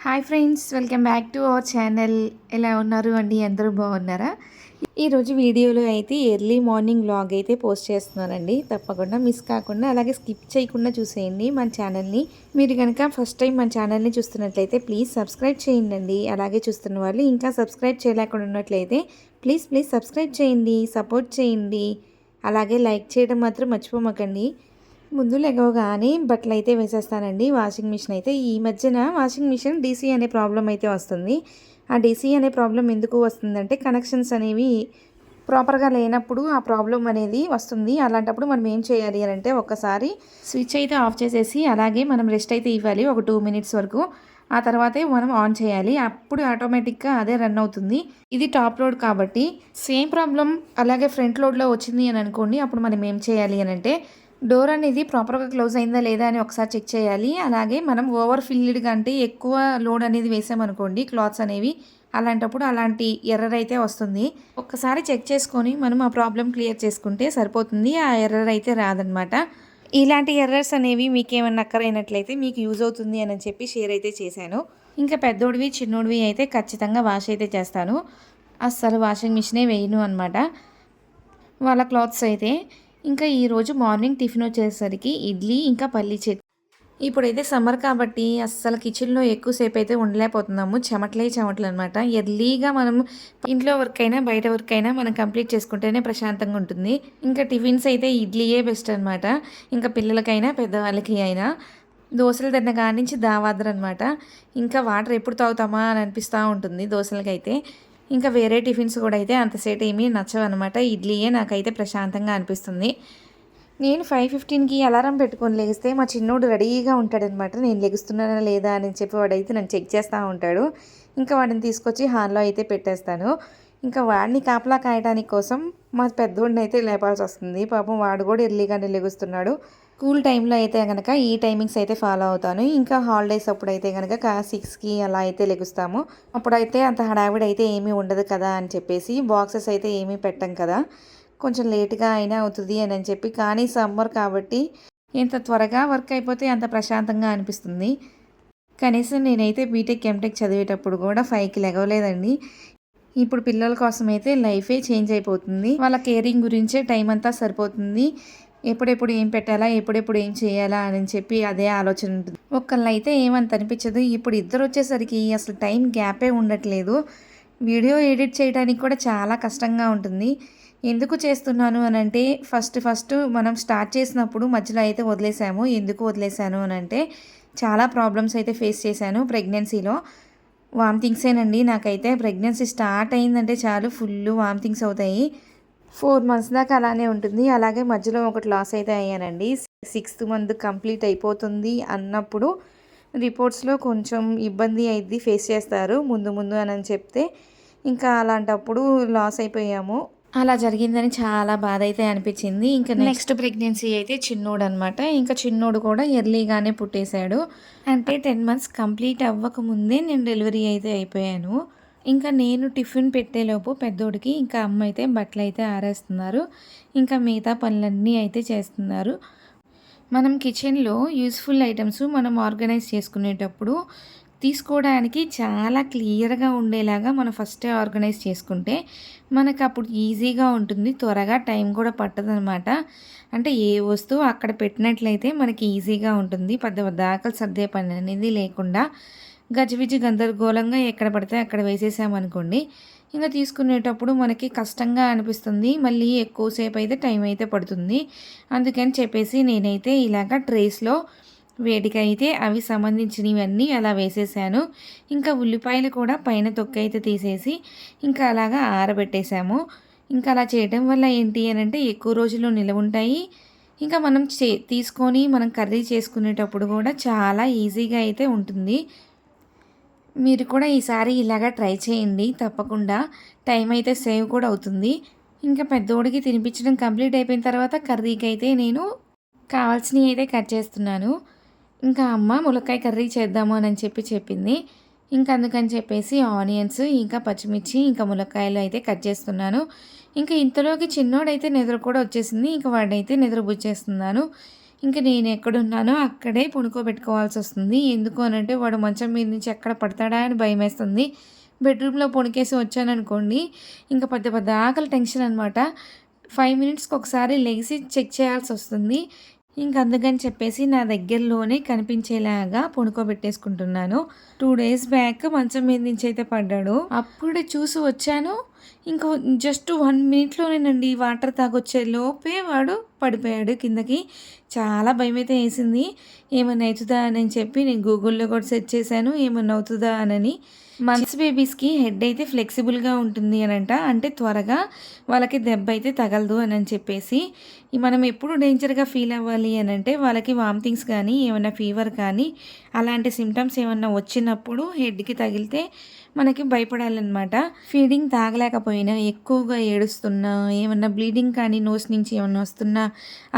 Hi friends, welcome back to our channel. ఎలా ఉన్నారు అండి? అందరూ బాగున్నారా? ఈరోజు వీడియోలో అయితే ఎర్లీ మార్నింగ్ వ్లాగ్ అయితే పోస్ట్ చేస్తున్నానండి. తప్పకుండా మిస్ కాకుండా అలాగే స్కిప్ చేయకుండా చూసేయండి మన ఛానల్ని. మీరు కనుక ఫస్ట్ టైం మన ఛానల్ని చూస్తున్నట్లయితే ప్లీజ్ సబ్స్క్రైబ్ చేయండి. అలాగే చూస్తున్న వాళ్ళు ఇంకా సబ్స్క్రైబ్ చేయలేకుండా ఉన్నట్లయితే ప్లీజ్ సబ్స్క్రైబ్ చేయండి, సపోర్ట్ చేయండి. అలాగే లైక్ చేయడం మాత్రం మర్చిపోమాకండి. ముందు లెగవగానే బట్టలు అయితే వేసేస్తానండి. వాషింగ్ మిషన్ అయితే ఈ మధ్యన వాషింగ్ మిషన్ డీసీ అనే ప్రాబ్లం అయితే వస్తుంది. ఆ డీసీ అనే ప్రాబ్లం ఎందుకు వస్తుందంటే కనెక్షన్స్ అనేవి ప్రాపర్గా లేనప్పుడు ఆ ప్రాబ్లం అనేది వస్తుంది. అలాంటప్పుడు మనం ఏం చేయాలి అని అంటే ఒక్కసారి స్విచ్ అయితే ఆఫ్ చేసేసి అలాగే మనం రెస్ట్ అయితే ఇవ్వాలి ఒక 2 మినిట్స్ వరకు. ఆ తర్వాతే మనం ఆన్ చేయాలి. అప్పుడు ఆటోమేటిక్గా అదే రన్ అవుతుంది. ఇది టాప్ లోడ్ కాబట్టి సేమ్ ప్రాబ్లం అలాగే ఫ్రంట్ లోడ్లో వచ్చింది అని అనుకోండి. అప్పుడు మనం ఏం చేయాలి అని అంటే డోర్ అనేది ప్రాపర్గా క్లోజ్ అయిందా లేదా అని ఒకసారి చెక్ చేయాలి. అలాగే మనం ఓవర్ ఫిల్డ్గా అంటే ఎక్కువ లోడ్ అనేది వేసామనుకోండి క్లాత్స్ అనేవి, అలాంటప్పుడు అలాంటి ఎర్రర్ అయితే వస్తుంది. ఒక్కసారి చెక్ చేసుకొని మనం ఆ ప్రాబ్లం క్లియర్ చేసుకుంటే సరిపోతుంది. ఆ ఎర్రర్ అయితే రాదనమాట. ఇలాంటి ఎర్రర్స్ అనేవి మీకేమన్నా అక్కరైనట్లయితే మీకు యూజ్ అవుతుంది అని చెప్పి షేర్ అయితే చేశాను. ఇంకా పెద్దోడివి చిన్నోడివి అయితే ఖచ్చితంగా వాష్ అయితే చేస్తాను. అస్సలు వాషింగ్ మిషనే వేయను అనమాట వాళ్ళ క్లాత్స్ అయితే. ఇంకా ఈరోజు మార్నింగ్ టిఫిన్ వచ్చేసరికి ఇడ్లీ ఇంకా పల్లీ చట్నీ. ఇప్పుడైతే సమ్మర్ కాబట్టి అస్సలు కిచెన్లో ఎక్కువసేపు అయితే ఉండలేకపోతున్నాము. చెమటలు అనమాట. ఎర్లీగా మనం ఇంట్లో వర్క్ అయినా బయట వర్క్ అయినా మనం కంప్లీట్ చేసుకుంటేనే ప్రశాంతంగా ఉంటుంది. ఇంకా టిఫిన్స్ అయితే ఇడ్లీయే బెస్ట్ అనమాట. ఇంకా పిల్లలకైనా పెద్దవాళ్ళకి అయినా. దోశలు తిన్న కాడి నుంచి దావాద్ర అనమాట. ఇంకా వాటర్ ఎప్పుడు తాగుతామా అని అనిపిస్తూ ఉంటుంది దోశలకైతే. ఇంకా వేరే టిఫిన్స్ కూడా అయితే అంతసేపు ఏమీ నచ్చవన్నమాట. ఇడ్లీయే నాకైతే ప్రశాంతంగా అనిపిస్తుంది. నేను 5:15కి అలారం పెట్టుకొని లేస్తే మా చిన్నోడు రెడీగా ఉంటాడనమాట. నేను లెగుస్తున్నానా లేదా అని చెప్పి వాడైతే నన్ను చెక్ చేస్తూ ఉంటాడు. ఇంకా వాడిని తీసుకొచ్చి హాల్లో అయితే పెట్టేస్తాను. ఇంకా వాడిని కాపలా కాయడానికి కోసం మా పెద్దోడిని అయితే లేపాల్సి వస్తుంది. పాపం వాడు కూడా ఎర్లీగానే లెగుస్తున్నాడు. స్కూల్ టైంలో అయితే కనుక ఈ టైమింగ్స్ అయితే ఫాలో అవుతాను. ఇంకా హాలిడేస్ అప్పుడు అయితే కనుక 6కి అలా అయితే లెగుస్తాము. అప్పుడైతే అంత హడావిడి అయితే ఏమీ ఉండదు కదా అని చెప్పేసి బాక్సెస్ అయితే ఏమీ పెట్టం కదా, కొంచెం లేట్గా అయినా అవుతుంది అని చెప్పి. కానీ సమ్మర్ కాబట్టి ఎంత త్వరగా వర్క్ అయిపోతే అంత ప్రశాంతంగా అనిపిస్తుంది. కనీసం నేనైతే బీటెక్ ఎంటెక్ చదివేటప్పుడు కూడా 5కి లెగవలేదండి. ఇప్పుడు పిల్లల కోసం అయితే లైఫే చేంజ్ అయిపోతుంది. వాళ్ళ కేరింగ్ గురించే టైం అంతా సరిపోతుంది. ఎప్పుడెప్పుడు ఏం పెట్టాలా, ఎప్పుడెప్పుడు ఏం చేయాలా అని చెప్పి అదే ఆలోచన ఉంటుంది. ఒక్కళ్ళు అయితే ఏమంత అనిపించదు. ఇప్పుడు ఇద్దరు వచ్చేసరికి అసలు టైం గ్యాపే ఉండట్లేదు. వీడియో ఎడిట్ చేయడానికి కూడా చాలా కష్టంగా ఉంటుంది. ఎందుకు చేస్తున్నాను అని అంటే ఫస్ట్ మనం స్టార్ట్ చేసినప్పుడు మధ్యలో అయితే వదిలేసాము. ఎందుకు వదిలేసాను అని అంటే చాలా ప్రాబ్లమ్స్ అయితే ఫేస్ చేశాను ప్రెగ్నెన్సీలో. వామిటింగ్సేనండి. నాకైతే ప్రెగ్నెన్సీ స్టార్ట్ అయిందంటే చాలు ఫుల్ వామిటింగ్స్ అవుతాయి. 4 మంత్స్ దాకా అలానే ఉంటుంది. అలాగే మధ్యలో ఒకటి లాస్ అయితే అయ్యానండి. 6th మంత్ కంప్లీట్ అయిపోతుంది అన్నప్పుడు రిపోర్ట్స్లో కొంచెం ఇబ్బంది అయింది, ఫేస్ చేస్తారు ముందు అని చెప్తే ఇంకా అలాంటప్పుడు లాస్ అయిపోయాము. అలా జరిగిందని చాలా బాధ అయితే అనిపించింది. ఇంకా నెక్స్ట్ ప్రెగ్నెన్సీ అయితే చిన్నోడు అనమాట. ఇంకా చిన్నోడు కూడా ఎర్లీగానే పుట్టేశాడు. అంటే 10 మంత్స్ కంప్లీట్ అవ్వకముందే నేను డెలివరీ అయితే అయిపోయాను. ఇంకా నేను టిఫిన్ పెట్టేలోపు పెద్దోడికి ఇంకా అమ్మ అయితే బట్టలు అయితే ఆరేస్తున్నారు. ఇంకా మిగతా పనులన్నీ అయితే చేస్తున్నారు. మనం కిచెన్లో యూస్ఫుల్ ఐటమ్స్ మనం ఆర్గనైజ్ చేసుకునేటప్పుడు తీసుకోవడానికి చాలా క్లియర్గా ఉండేలాగా మనం ఫస్టే ఆర్గనైజ్ చేసుకుంటే మనకు అప్పుడు ఈజీగా ఉంటుంది. త్వరగా టైం కూడా పట్టదనమాట. అంటే ఏ వస్తువు అక్కడ పెట్టినట్లయితే మనకి ఈజీగా ఉంటుంది. పెద్ద దాకలు సర్దే పని అనేది లేకుండా గజిబిజి గందరగోళంగా ఎక్కడ పడితే అక్కడ వేసేసామనుకోండి, ఇంకా తీసుకునేటప్పుడు మనకి కష్టంగా అనిపిస్తుంది. మళ్ళీ ఎక్కువసేపు అయితే టైం అయితే పడుతుంది. అందుకని చెప్పేసి నేనైతే ఇలాగ ట్రేస్లో వేడికి అయితే అవి సంబంధించినవన్నీ అలా వేసేసాను. ఇంకా ఉల్లిపాయలు కూడా పైన తొక్క అయితే తీసేసి ఇంకా అలాగా ఆరబెట్టేసాము. ఇంకా అలా చేయడం వల్ల ఏంటి అని అంటే ఎక్కువ రోజులు నిలవ ఉంటాయి. ఇంకా మనం తీసుకొని మనం కర్రీ చేసుకునేటప్పుడు కూడా చాలా ఈజీగా అయితే ఉంటుంది. మీరు కూడా ఈసారి ఇలాగా ట్రై చేయండి తప్పకుండా. టైం అయితే సేవ్ కూడా అవుతుంది. ఇంకా పెద్దోడికి తినిపించడం కంప్లీట్ అయిపోయిన తర్వాత కర్రీకి అయితే నేను కావాల్సినవి అయితే కట్ చేస్తున్నాను. ఇంకా అమ్మ ములక్కాయ కర్రీ చేద్దాము అని చెప్పి చెప్పింది. ఇంకా అందుకని చెప్పేసి ఆనియన్స్ ఇంకా పచ్చిమిర్చి ఇంకా ములక్కాయలు అయితే కట్ చేస్తున్నాను. ఇంకా ఇంతలోకి చిన్నోడైతే నిద్ర కూడా వచ్చేసింది. ఇంకా వాడైతే నిద్రబుచ్చేస్తున్నాను. ఇంక నేను ఎక్కడున్నానో అక్కడే పడుకోబెట్టుకోవాల్సి వస్తుంది. ఎందుకు అనంటే వాడు మంచం మీద నుంచి ఎక్కడ పడతాడా అని భయమేస్తుంది. బెడ్రూమ్‌లో పడుకేసి వచ్చాననుకోండి, ఇంక పెద్ద ఆకలి టెన్షన్ అనమాట. 5 మినిట్స్‌కి ఒకసారి లెగిసి చెక్ చేయాల్సొస్తుంది. ఇంక అందుకని చెప్పేసి నా దగ్గరలోనే కనిపించేలాగా పడుకోబెట్టేసుకుంటున్నాను. 2 డేస్ బ్యాక్ మంచం మీద నుంచి అయితే పడ్డాడు. అప్పుడే చూసి వచ్చాను. ఇంకో జస్ట్ 1 మినిట్‌లోనేనండి వాటర్ తాగొచ్చే లోపే వాడు పడిపోయాడు కిందకి. చాలా భయమైతే వేసింది. ఏమన్నా అవుతుందా అని చెప్పి నేను గూగుల్‌లో కూడా సెర్చ్ చేశాను. ఏమన్నా అవుతుందా అనని. మంత్స్ బేబీస్‌కి హెడ్ అయితే ఫ్లెక్సిబుల్‌గా ఉంటుంది అనంట. అంటే త్వరగా వాళ్ళకి దెబ్బ అయితే తగలదు అని చెప్పేసి. మనం ఎప్పుడు డేంజర్‌గా ఫీల్ అవ్వాలి అనంటే వాళ్ళకి వామిటింగ్స్ కానీ, ఏమన్నా ఫీవర్ కానీ అలాంటి సిమ్టమ్స్ ఏమన్నా వచ్చినప్పుడు హెడ్‌కి తగిలితే మనకి భయపడాలన్నమాట. ఫీడింగ్ తాగలేకపోయినా, ఎక్కువగా ఏడుస్తున్నా, ఏమన్నా బ్లీడింగ్ కానీ నోస్ నుంచి ఏమన్నా వస్తున్నా,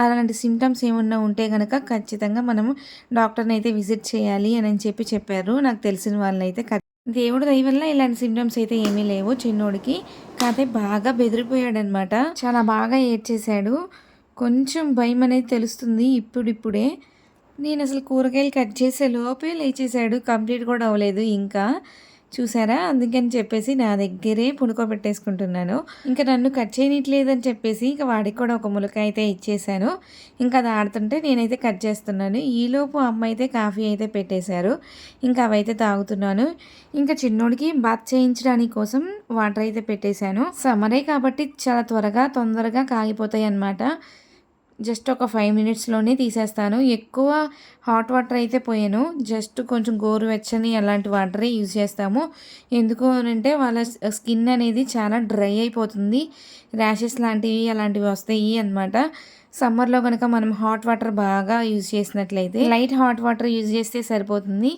అలాంటి సిమ్టమ్స్ ఏమన్నా ఉంటే గనక ఖచ్చితంగా మనము డాక్టర్‌ని అయితే విజిట్ చేయాలి అని చెప్పారు. నాకు తెలిసిన వాళ్ళైతే. దేవుడి దయ వల్ల ఇలాంటి సిమ్టమ్స్ అయితే ఏమీ లేవు చిన్నోడికి. కాకపోతే బాగా బెదిరిపోయాడనమాట. చాలా బాగా ఏడ్చేశాడు. కొంచెం భయం అనేది తెలుస్తుంది ఇప్పుడిప్పుడే. నేను అసలు కూరగాయలు కట్ చేసే లోపే లేచేశాడు. కంప్లీట్ కూడా అవ్వలేదు ఇంకా. చూసారా? అందుకని చెప్పేసి నా దగ్గరే పడుకోబెట్టేసుకుంటున్నాను. ఇంకా నన్ను కట్ చేయనిట్లేదని చెప్పేసి ఇక వాడికి కూడా ఒక ములకాయ అయితే ఇచ్చేసాను. ఇంకా అది ఆడుతుంటే నేనైతే కట్ చేస్తున్నాను. ఈలోపు అమ్మ అయితే కాఫీ అయితే పెట్టేశారు. ఇంకా అవైతే తాగుతున్నాను. ఇంకా చిన్నోడికి బాత్ చేయించడానికి కోసం వాటర్ అయితే పెట్టేశాను. సమ్మరే కాబట్టి చాలా తొందరగా కాగిపోతాయి అన్నమాట. జస్ట్ ఒక 5 మినిట్స్‌లోనే తీసేస్తాను. ఎక్కువ హాట్ వాటర్ అయితే పోయను. జస్ట్ కొంచెం గోరువెచ్చని అలాంటి వాటరే యూజ్ చేస్తాము. ఎందుకు అనంటే వాళ్ళ స్కిన్ అనేది చాలా డ్రై అయిపోతుంది. ర్యాషెస్ లాంటివి అలాంటివి వస్తాయి అనమాట. సమ్మర్‌లో గనక మనం హాట్ వాటర్ బాగా యూజ్ చేసినట్లయితే లైట్ హాట్ వాటర్ యూజ్ చేస్తే సరిపోతుంది.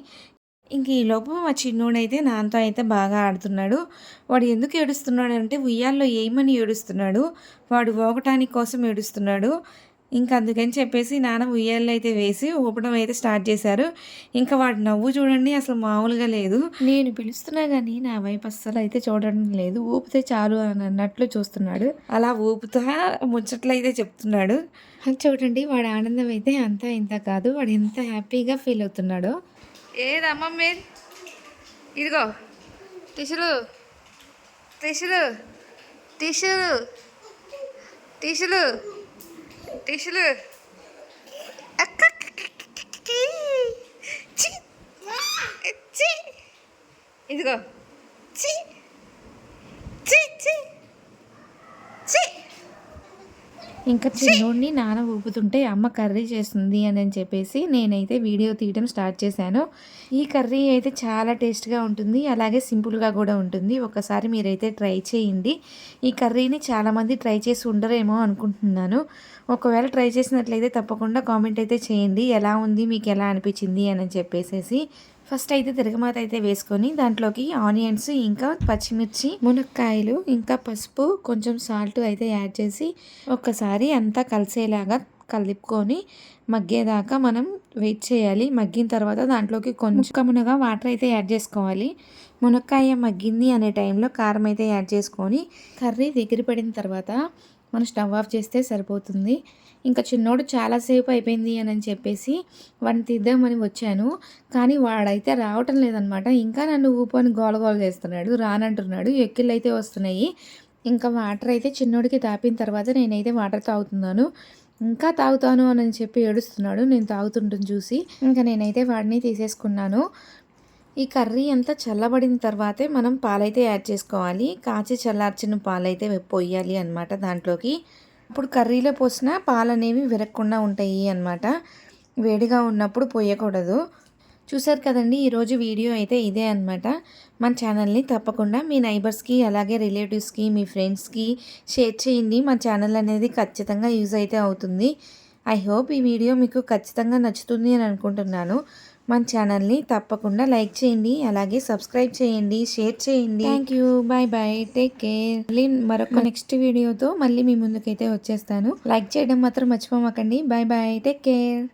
ఇంక ఈలోపు మా చిన్నోడైతే నాతో అయితే బాగా ఆడుతున్నాడు. వాడు ఎందుకు ఏడుస్తున్నాడు అంటే ఉయ్యాల్లో ఏయమని ఏడుస్తున్నాడు. వాడు ఊగటానికి కోసం ఏడుస్తున్నాడు. ఇంకా అందుకని చెప్పేసి నాన్న ఉయ్యాల్లో అయితే వేసి ఊపడం అయితే స్టార్ట్ చేశారు. ఇంకా వాడి నవ్వు చూడండి అసలు మామూలుగా లేదు. నేను పిలుస్తున్నా కానీ నా వైపు అస్సలు అయితే చూడడం లేదు. ఊపితే చాలు అని అన్నట్లు చూస్తున్నాడు. అలా ఊపుతా ముచ్చట్లు అయితే చెప్తున్నాడు. చూడండి వాడి ఆనందం అయితే అంతా ఇంత కాదు. వాడు ఎంత హ్యాపీగా ఫీల్ అవుతున్నాడో. ఏదమ్మా మీరు ఇదిగో టిష్యూలు టిష్యూలు టిష్యూలు టిష్యూలు టిష్యూలు ఇదిగో ఇంకా చిన్నోడిని నాన్న ఊపుతుంటే అమ్మ కర్రీ చేస్తుంది అని చెప్పేసి నేనైతే వీడియో తీయడం స్టార్ట్ చేశాను. ఈ కర్రీ అయితే చాలా టేస్ట్గా ఉంటుంది. అలాగే సింపుల్గా కూడా ఉంటుంది. ఒకసారి మీరైతే ట్రై చేయండి. ఈ కర్రీని చాలామంది ట్రై చేసి ఉండరేమో అనుకుంటున్నాను. ఒకవేళ ట్రై చేసినట్లయితే తప్పకుండా కామెంట్ అయితే చేయండి. ఎలా ఉంది, మీకు ఎలా అనిపించింది అని చెప్పేసి. ఫస్ట్ అయితే తిరగమాత అయితే వేసుకొని దాంట్లోకి ఆనియన్స్, ఇంకా పచ్చిమిర్చి, మునక్కాయలు, ఇంకా పసుపు, కొంచెం సాల్ట్ అయితే యాడ్ చేసి ఒక్కసారి అంతా కలిసేలాగా కలుపుకొని మగ్గేదాకా మనం వెయిట్ చేయాలి. మగ్గిన తర్వాత దాంట్లోకి కొంచెం మునగా వాటర్ అయితే యాడ్ చేసుకోవాలి. మునక్కాయ మగ్గింది అనే టైంలో కారం అయితే యాడ్ చేసుకొని కర్రీ దగ్గర పడిన తర్వాత మనం స్టవ్ ఆఫ్ చేస్తే సరిపోతుంది. ఇంకా చిన్నోడు చాలాసేపు అయిపోయింది అని చెప్పేసి వాడిని తీద్దామని వచ్చాను. కానీ వాడైతే రావటం లేదనమాట. ఇంకా నన్ను ఊపని గోల చేస్తున్నాడు. రానంటున్నాడు. ఎక్కిళ్ళు అయితే వస్తున్నాయి. ఇంకా వాటర్ అయితే చిన్నోడికి తాపిన తర్వాత నేనైతే వాటర్ తాగుతున్నాను. ఇంకా తాగుతాను అని చెప్పి ఏడుస్తున్నాడు. నేను తాగుతుంటుంది చూసి ఇంకా నేనైతే వాడిని తీసేసుకున్నాను. ఈ కర్రీ అంతా చల్లబడిన తర్వాతే మనం పాలైతే యాడ్ చేసుకోవాలి. కాచి చల్లార్చిన పాలైతే పోయాలి అనమాట దాంట్లోకి. ఇప్పుడు కర్రీలో పోసిన పాలు అనేవి విరగకుండా ఉంటాయి అన్నమాట. వేడిగా ఉన్నప్పుడు పోయకూడదు. చూసారు కదండి, ఈరోజు వీడియో అయితే ఇదే అనమాట. మన ఛానల్ని తప్పకుండా మీ నైబర్స్కి, అలాగే రిలేటివ్స్కి, మీ ఫ్రెండ్స్కి షేర్ చేయండి. మన ఛానల్ అనేది ఖచ్చితంగా యూజ్ అయితే అవుతుంది. ఐ హోప్ ఈ వీడియో మీకు ఖచ్చితంగా నచ్చుతుంది అని అనుకుంటున్నాను. మన ఛానల్ని తప్పకుండా లైక్ చేయండి, అలాగే సబ్స్క్రైబ్ చేయండి, షేర్ చేయండి. Thank you. Bye bye, take care. మళ్ళీ మరొక నెక్స్ట్ వీడియోతో మళ్ళీ మీ ముందుకైతే వచ్చేస్తాను. లైక్ చేయడం మాత్రం మర్చిపోమాకండి. Bye bye, take care.